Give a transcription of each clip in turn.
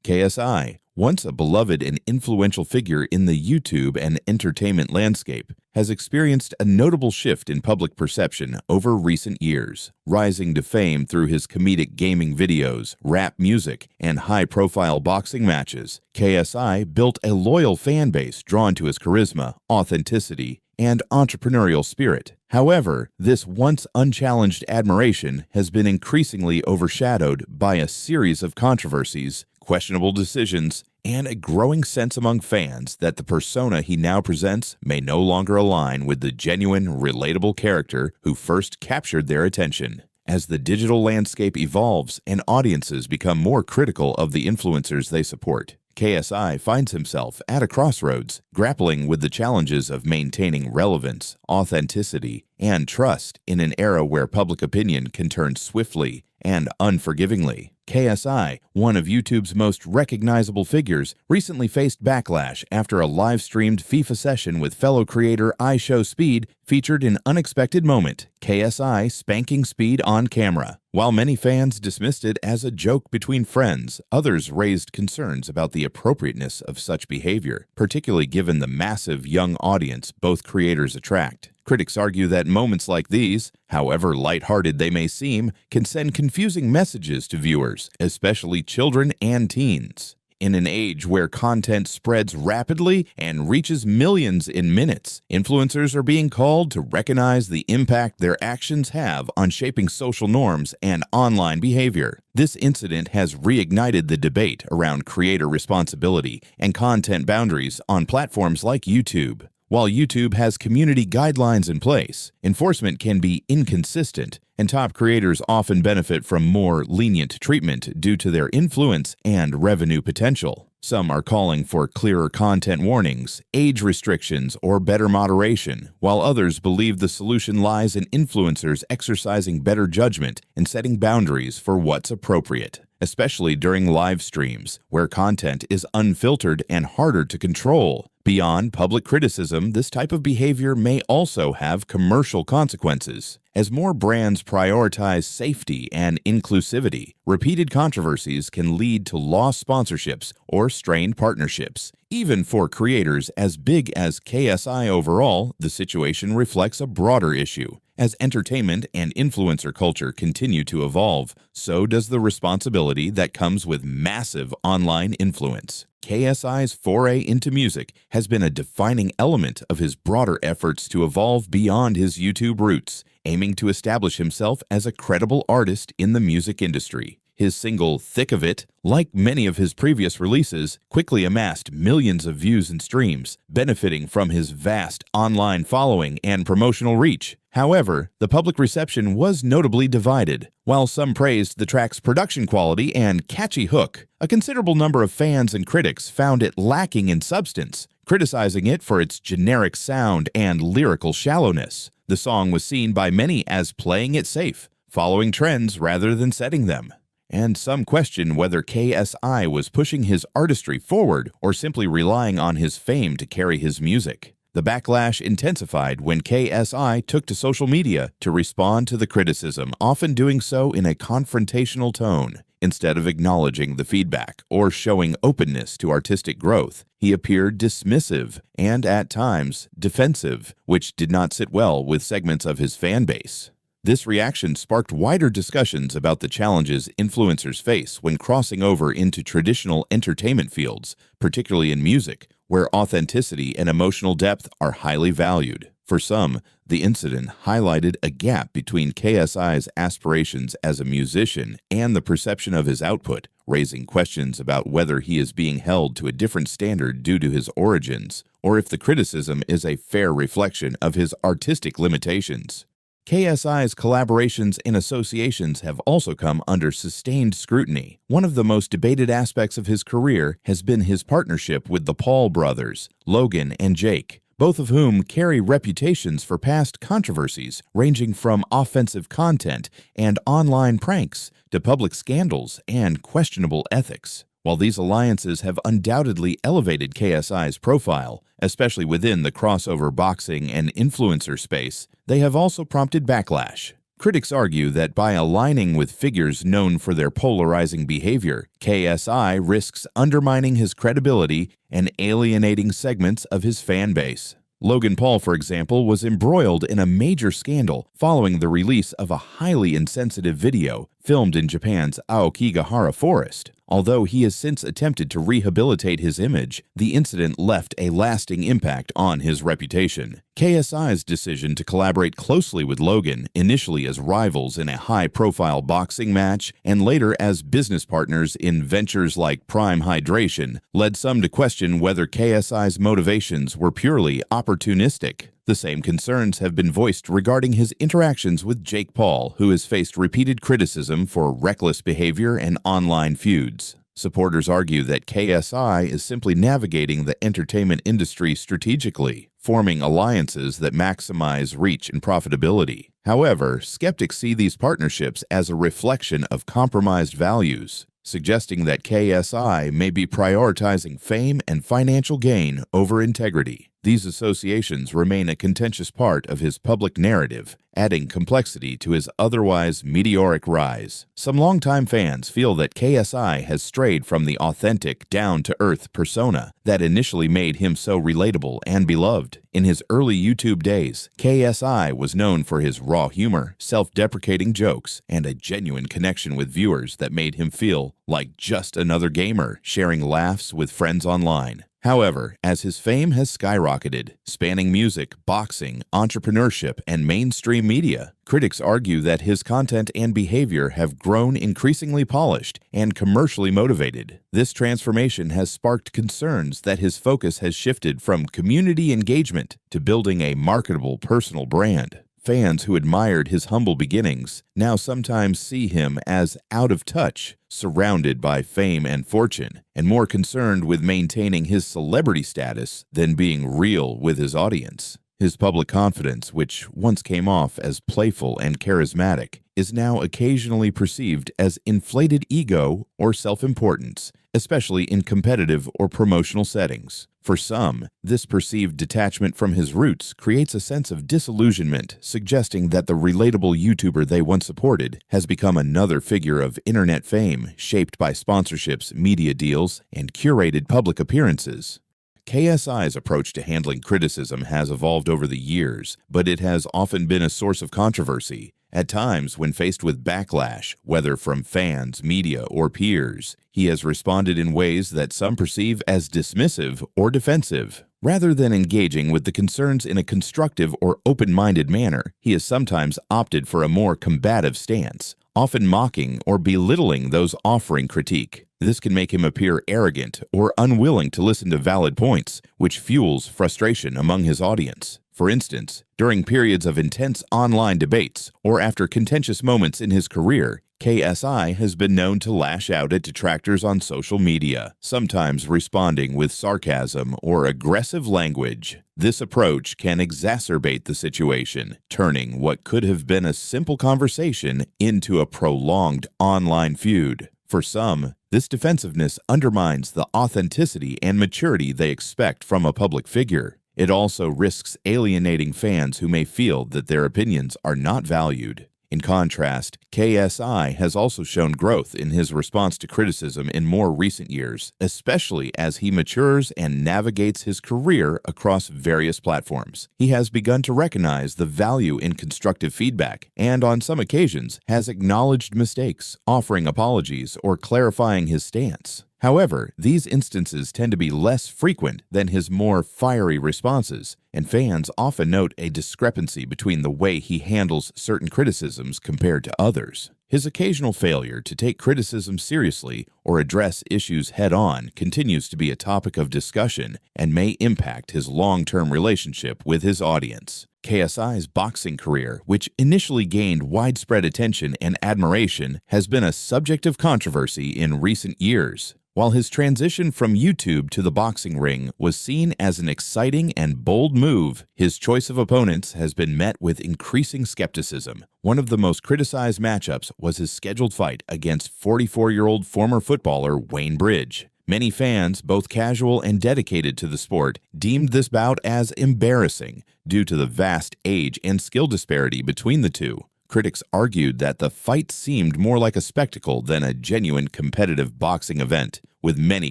KSI, once a beloved and influential figure in the YouTube and entertainment landscape, has experienced a notable shift in public perception over recent years, rising to fame through his comedic gaming videos, rap music, and high-profile boxing matches. KSI built a loyal fan base drawn to his charisma, authenticity, and entrepreneurial spirit. However, this once unchallenged admiration has been increasingly overshadowed by a series of controversies, questionable decisions, and a growing sense among fans that the persona he now presents may no longer align with the genuine, relatable character who first captured their attention. As the digital landscape evolves and audiences become more critical of the influencers they support, KSI finds himself at a crossroads, grappling with the challenges of maintaining relevance, authenticity, and trust in an era where public opinion can turn swiftly and unforgivingly. KSI, one of YouTube's most recognizable figures, recently faced backlash after a live-streamed FIFA session with fellow creator iShowSpeed featured an unexpected moment: KSI spanking Speed on camera. While many fans dismissed it as a joke between friends, others raised concerns about the appropriateness of such behavior, particularly given the massive young audience both creators attract. Critics argue that moments like these, however lighthearted they may seem, can send confusing messages to viewers, especially children and teens. In an age where content spreads rapidly and reaches millions in minutes, influencers are being called to recognize the impact their actions have on shaping social norms and online behavior. This incident has reignited the debate around creator responsibility and content boundaries on platforms like YouTube. While YouTube has community guidelines in place, enforcement can be inconsistent, and top creators often benefit from more lenient treatment due to their influence and revenue potential. Some are calling for clearer content warnings, age restrictions, or better moderation, while others believe the solution lies in influencers exercising better judgment and setting boundaries for what's appropriate, especially during live streams, where content is unfiltered and harder to control. Beyond public criticism, this type of behavior may also have commercial consequences. As more brands prioritize safety and inclusivity, repeated controversies can lead to lost sponsorships or strained partnerships. Even for creators as big as KSI overall, the situation reflects a broader issue. As entertainment and influencer culture continue to evolve, so does the responsibility that comes with massive online influence. KSI's foray into music has been a defining element of his broader efforts to evolve beyond his YouTube roots, aiming to establish himself as a credible artist in the music industry. His single, Thick of It, like many of his previous releases, quickly amassed millions of views and streams, benefiting from his vast online following and promotional reach. However, the public reception was notably divided. While some praised the track's production quality and catchy hook, a considerable number of fans and critics found it lacking in substance, criticizing it for its generic sound and lyrical shallowness. The song was seen by many as playing it safe, following trends rather than setting them. And some question whether KSI was pushing his artistry forward or simply relying on his fame to carry his music. The backlash intensified when KSI took to social media to respond to the criticism, often doing so in a confrontational tone. Instead of acknowledging the feedback or showing openness to artistic growth, he appeared dismissive and, at times, defensive, which did not sit well with segments of his fan base. This reaction sparked wider discussions about the challenges influencers face when crossing over into traditional entertainment fields, particularly in music, where authenticity and emotional depth are highly valued. For some, the incident highlighted a gap between KSI's aspirations as a musician and the perception of his output, raising questions about whether he is being held to a different standard due to his origins, or if the criticism is a fair reflection of his artistic limitations. KSI's collaborations and associations have also come under sustained scrutiny. One of the most debated aspects of his career has been his partnership with the Paul brothers, Logan and Jake, both of whom carry reputations for past controversies ranging from offensive content and online pranks to public scandals and questionable ethics. While these alliances have undoubtedly elevated KSI's profile, especially within the crossover boxing and influencer space, they have also prompted backlash. Critics argue that by aligning with figures known for their polarizing behavior, KSI risks undermining his credibility and alienating segments of his fan base. Logan Paul, for example, was embroiled in a major scandal following the release of a highly insensitive video filmed in Japan's Aokigahara forest. Although he has since attempted to rehabilitate his image, the incident left a lasting impact on his reputation. KSI's decision to collaborate closely with Logan, initially as rivals in a high-profile boxing match and later as business partners in ventures like Prime Hydration, led some to question whether KSI's motivations were purely opportunistic. The same concerns have been voiced regarding his interactions with Jake Paul, who has faced repeated criticism for reckless behavior and online feuds. Supporters argue that KSI is simply navigating the entertainment industry strategically, forming alliances that maximize reach and profitability. However, skeptics see these partnerships as a reflection of compromised values, suggesting that KSI may be prioritizing fame and financial gain over integrity. These associations remain a contentious part of his public narrative, adding complexity to his otherwise meteoric rise. Some longtime fans feel that KSI has strayed from the authentic, down-to-earth persona that initially made him so relatable and beloved. In his early YouTube days, KSI was known for his raw humor, self-deprecating jokes, and a genuine connection with viewers that made him feel like just another gamer sharing laughs with friends online. However, as his fame has skyrocketed, spanning music, boxing, entrepreneurship, and mainstream media, critics argue that his content and behavior have grown increasingly polished and commercially motivated. This transformation has sparked concerns that his focus has shifted from community engagement to building a marketable personal brand. Fans who admired his humble beginnings now sometimes see him as out of touch, surrounded by fame and fortune, and more concerned with maintaining his celebrity status than being real with his audience. His public confidence, which once came off as playful and charismatic, is now occasionally perceived as inflated ego or self-importance, especially in competitive or promotional settings. For some, this perceived detachment from his roots creates a sense of disillusionment, suggesting that the relatable YouTuber they once supported has become another figure of internet fame, shaped by sponsorships, media deals, and curated public appearances. KSI's approach to handling criticism has evolved over the years, but it has often been a source of controversy. At times, when faced with backlash, whether from fans, media, or peers, he has responded in ways that some perceive as dismissive or defensive. Rather than engaging with the concerns in a constructive or open-minded manner, he has sometimes opted for a more combative stance, often mocking or belittling those offering critique. This can make him appear arrogant or unwilling to listen to valid points, which fuels frustration among his audience. For instance, during periods of intense online debates or after contentious moments in his career, KSI has been known to lash out at detractors on social media, sometimes responding with sarcasm or aggressive language. This approach can exacerbate the situation, turning what could have been a simple conversation into a prolonged online feud. For some, this defensiveness undermines the authenticity and maturity they expect from a public figure. It also risks alienating fans who may feel that their opinions are not valued. In contrast, KSI has also shown growth in his response to criticism in more recent years, especially as he matures and navigates his career across various platforms. He has begun to recognize the value in constructive feedback and, on some occasions, has acknowledged mistakes, offering apologies or clarifying his stance. However, these instances tend to be less frequent than his more fiery responses, and fans often note a discrepancy between the way he handles certain criticisms compared to others. His occasional failure to take criticism seriously or address issues head-on continues to be a topic of discussion and may impact his long-term relationship with his audience. KSI's boxing career, which initially gained widespread attention and admiration, has been a subject of controversy in recent years. While his transition from YouTube to the boxing ring was seen as an exciting and bold move, his choice of opponents has been met with increasing skepticism. One of the most criticized matchups was his scheduled fight against 44-year-old former footballer Wayne Bridge. Many fans, both casual and dedicated to the sport, deemed this bout as embarrassing due to the vast age and skill disparity between the two. critics argued that the fight seemed more like a spectacle than a genuine competitive boxing event, with many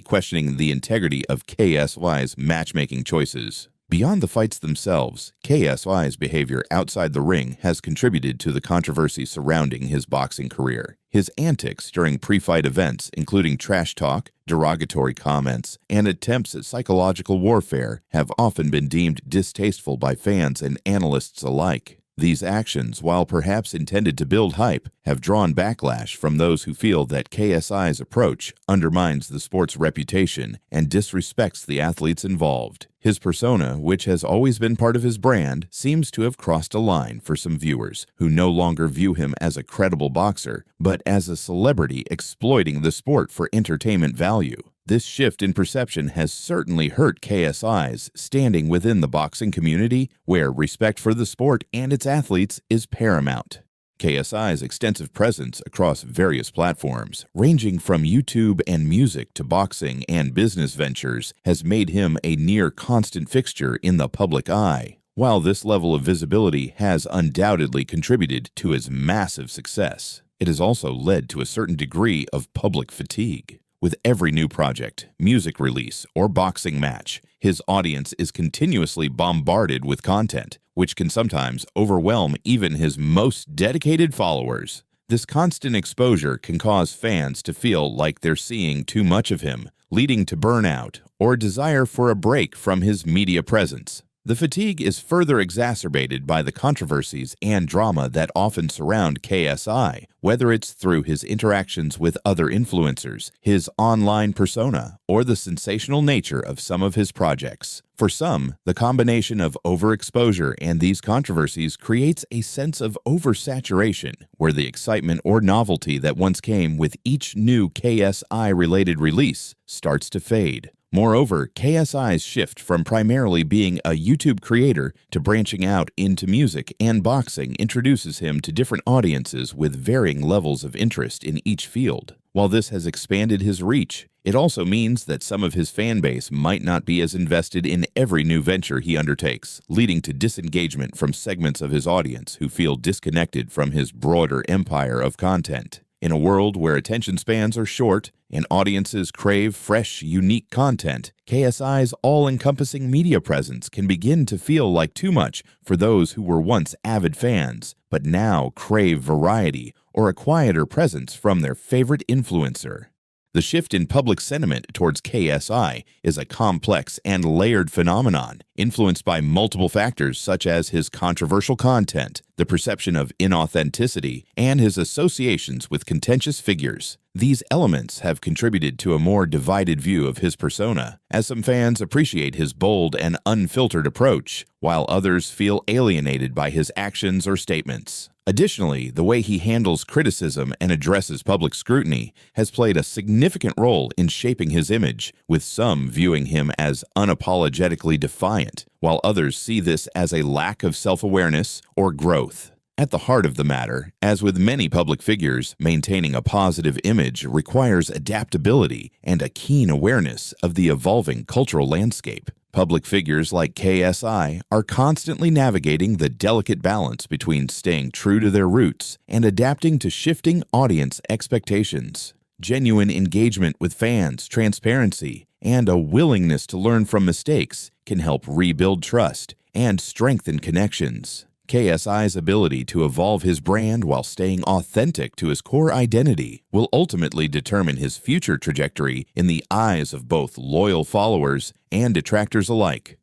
questioning the integrity of KSI's matchmaking choices. Beyond the fights themselves, KSI's behavior outside the ring has contributed to the controversy surrounding his boxing career. His antics during pre-fight events, including trash talk, derogatory comments, and attempts at psychological warfare, have often been deemed distasteful by fans and analysts alike. These actions, while perhaps intended to build hype, have drawn backlash from those who feel that KSI's approach undermines the sport's reputation and disrespects the athletes involved. His persona, which has always been part of his brand, seems to have crossed a line for some viewers who no longer view him as a credible boxer, but as a celebrity exploiting the sport for entertainment value. This shift in perception has certainly hurt KSI's standing within the boxing community, where respect for the sport and its athletes is paramount. KSI's extensive presence across various platforms, ranging from YouTube and music to boxing and business ventures, has made him a near constant fixture in the public eye. While this level of visibility has undoubtedly contributed to his massive success, it has also led to a certain degree of public fatigue. With every new project, music release, or boxing match, his audience is continuously bombarded with content, which can sometimes overwhelm even his most dedicated followers. This constant exposure can cause fans to feel like they're seeing too much of him, leading to burnout or desire for a break from his media presence. The fatigue is further exacerbated by the controversies and drama that often surround KSI, whether it's through his interactions with other influencers, his online persona, or the sensational nature of some of his projects. For some, the combination of overexposure and these controversies creates a sense of oversaturation, where the excitement or novelty that once came with each new KSI-related release starts to fade. Moreover, KSI's shift from primarily being a YouTube creator to branching out into music and boxing introduces him to different audiences with varying levels of interest in each field. While this has expanded his reach, it also means that some of his fan base might not be as invested in every new venture he undertakes, leading to disengagement from segments of his audience who feel disconnected from his broader empire of content. In a world where attention spans are short and audiences crave fresh, unique content, KSI's all-encompassing media presence can begin to feel like too much for those who were once avid fans, but now crave variety or a quieter presence from their favorite influencer. The shift in public sentiment towards KSI is a complex and layered phenomenon, influenced by multiple factors such as his controversial content, the perception of inauthenticity, and his associations with contentious figures. These elements have contributed to a more divided view of his persona, as some fans appreciate his bold and unfiltered approach, while others feel alienated by his actions or statements. Additionally, the way he handles criticism and addresses public scrutiny has played a significant role in shaping his image, with some viewing him as unapologetically defiant, while others see this as a lack of self-awareness or growth. At the heart of the matter, as with many public figures, maintaining a positive image requires adaptability and a keen awareness of the evolving cultural landscape. Public figures like KSI are constantly navigating the delicate balance between staying true to their roots and adapting to shifting audience expectations. Genuine engagement with fans, transparency, and a willingness to learn from mistakes can help rebuild trust and strengthen connections. KSI's ability to evolve his brand while staying authentic to his core identity will ultimately determine his future trajectory in the eyes of both loyal followers and detractors alike.